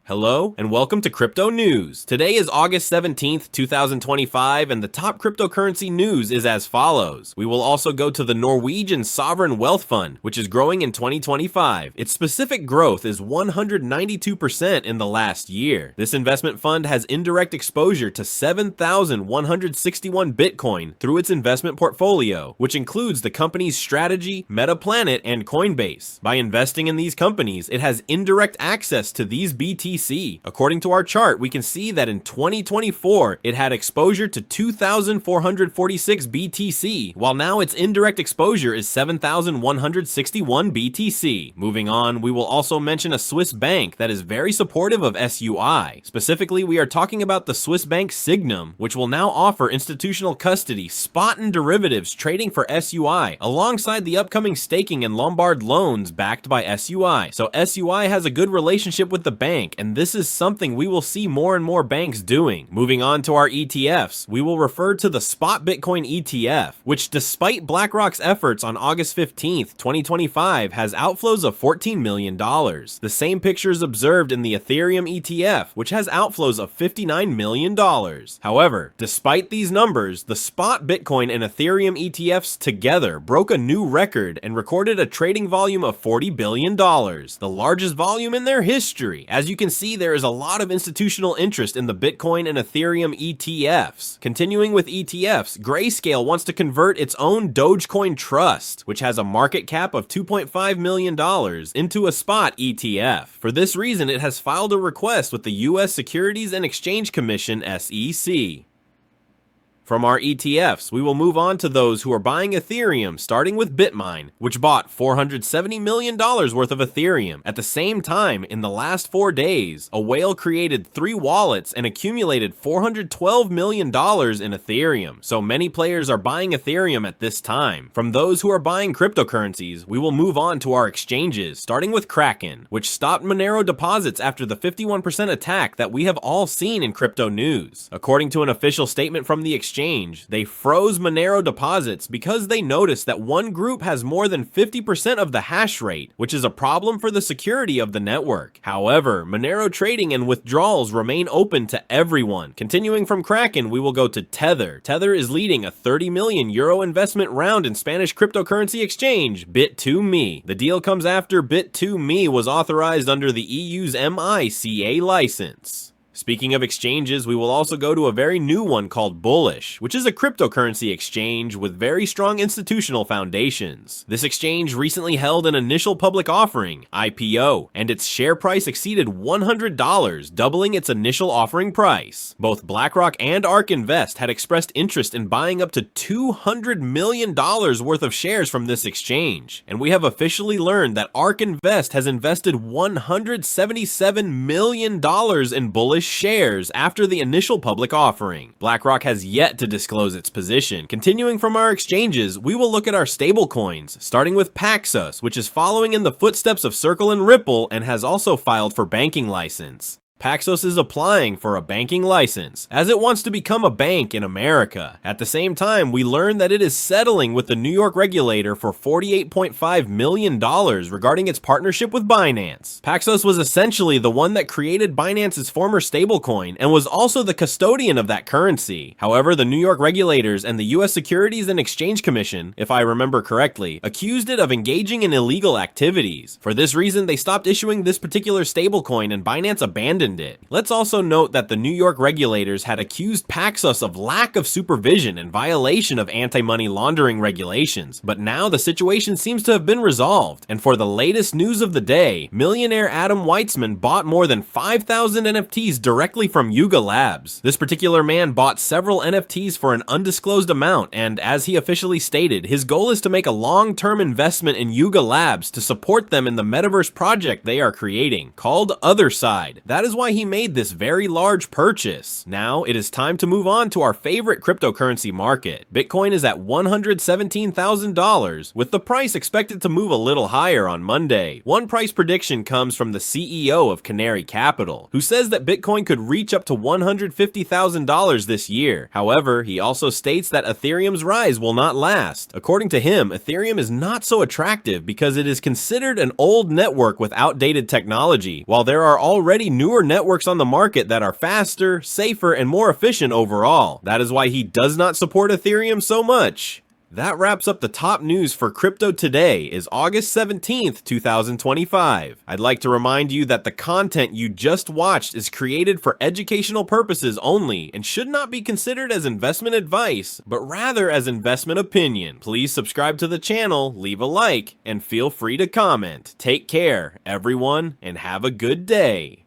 Hello, and welcome to Crypto News. Today is August 17th, 2025, and the top cryptocurrency news is as follows. We will also go to the Norwegian Sovereign Wealth Fund, which is growing in 2025. Its specific growth is 192% in the last year. This investment fund has indirect exposure to 7,161 Bitcoin through its investment portfolio, which includes the company's Strategy, Metaplanet, and Coinbase. By investing in these companies, it has indirect access to these BTC. According to our chart, we can see that in 2024, it had exposure to 2,446 BTC, while now its indirect exposure is 7,161 BTC. Moving on, we will also mention a Swiss bank that is very supportive of SUI. Specifically, we are talking about the Swiss bank Sygnum, which will now offer institutional custody, spot and derivatives trading for SUI, alongside the upcoming staking and Lombard loans backed by SUI. So SUI has a good relationship with the bank, and this is something we will see more and more banks doing. Moving on to our ETFs, we will refer to the Spot Bitcoin ETF, which despite BlackRock's efforts on August 15th, 2025, has outflows of $14 million. The same picture is observed in the Ethereum ETF, which has outflows of $59 million. However, despite these numbers, the Spot Bitcoin and Ethereum ETFs together broke a new record and recorded a trading volume of $40 billion, the largest volume in their history. As you can see, there is a lot of institutional interest in the Bitcoin and Ethereum ETFs. Continuing with ETFs, Grayscale wants to convert its own Dogecoin trust, which has a market cap of $2.5 million, into a spot ETF. For this reason, it has filed a request with the U.S. Securities and Exchange Commission, SEC. From our ETFs, we will move on to those who are buying Ethereum, starting with Bitmine, which bought $470 million worth of Ethereum. At the same time, in the last 4 days, a whale created 3 wallets and accumulated $412 million in Ethereum. So many players are buying Ethereum at this time. From those who are buying cryptocurrencies, we will move on to our exchanges, starting with Kraken, which stopped Monero deposits after the 51% attack that we have all seen in crypto news. According to an official statement from the exchange, they froze Monero deposits because they noticed that one group has more than 50% of the hash rate, which is a problem for the security of the network. However, Monero trading and withdrawals remain open to everyone. Continuing from Kraken, we will go to Tether. Tether is leading a 30 million euro investment round in Spanish cryptocurrency exchange, Bit2Me. The deal comes after Bit2Me was authorized under the EU's MiCA license. Speaking of exchanges, we will also go to a very new one called Bullish, which is a cryptocurrency exchange with very strong institutional foundations. This exchange recently held an initial public offering, IPO, and its share price exceeded $100, doubling its initial offering price. Both BlackRock and ARK Invest had expressed interest in buying up to $200 million worth of shares from this exchange, and we have officially learned that ARK Invest has invested $177 million in Bullish shares after the initial public offering. BlackRock has yet to disclose its position. Continuing from our exchanges, we will look at our stablecoins, starting with Paxos, which is following in the footsteps of Circle and Ripple and has also filed for banking license. Paxos is applying for a banking license, as it wants to become a bank in America. At the same time, we learn that it is settling with the New York regulator for $48.5 million regarding its partnership with Binance. Paxos was essentially the one that created Binance's former stablecoin and was also the custodian of that currency. However, the New York regulators and the U.S. Securities and Exchange Commission, if I remember correctly, accused it of engaging in illegal activities. For this reason, they stopped issuing this particular stablecoin and Binance abandoned it. Let's also note that the New York regulators had accused Paxos of lack of supervision and violation of anti-money laundering regulations, but now the situation seems to have been resolved. And for the latest news of the day, millionaire Adam Weitzman bought more than 5,000 NFTs directly from Yuga Labs. This particular man bought several NFTs for an undisclosed amount, and as he officially stated, his goal is to make a long-term investment in Yuga Labs to support them in the metaverse project they are creating, called Otherside. That is why he made this very large purchase. Now, it is time to move on to our favorite cryptocurrency market. Bitcoin is at $117,000, with the price expected to move a little higher on Monday. One price prediction comes from the CEO of Canary Capital, who says that Bitcoin could reach up to $150,000 this year. However, he also states that Ethereum's rise will not last. According to him, Ethereum is not so attractive because it is considered an old network with outdated technology, while there are already newer networks on the market that are faster, safer, and more efficient overall. That is why he does not support Ethereum so much. That wraps up the top news for crypto. Today is August 17th, 2025. I'd like to remind you that the content you just watched is created for educational purposes only and should not be considered as investment advice, but rather as investment opinion. Please subscribe to the channel, leave a like, and feel free to comment. Take care, everyone, and have a good day.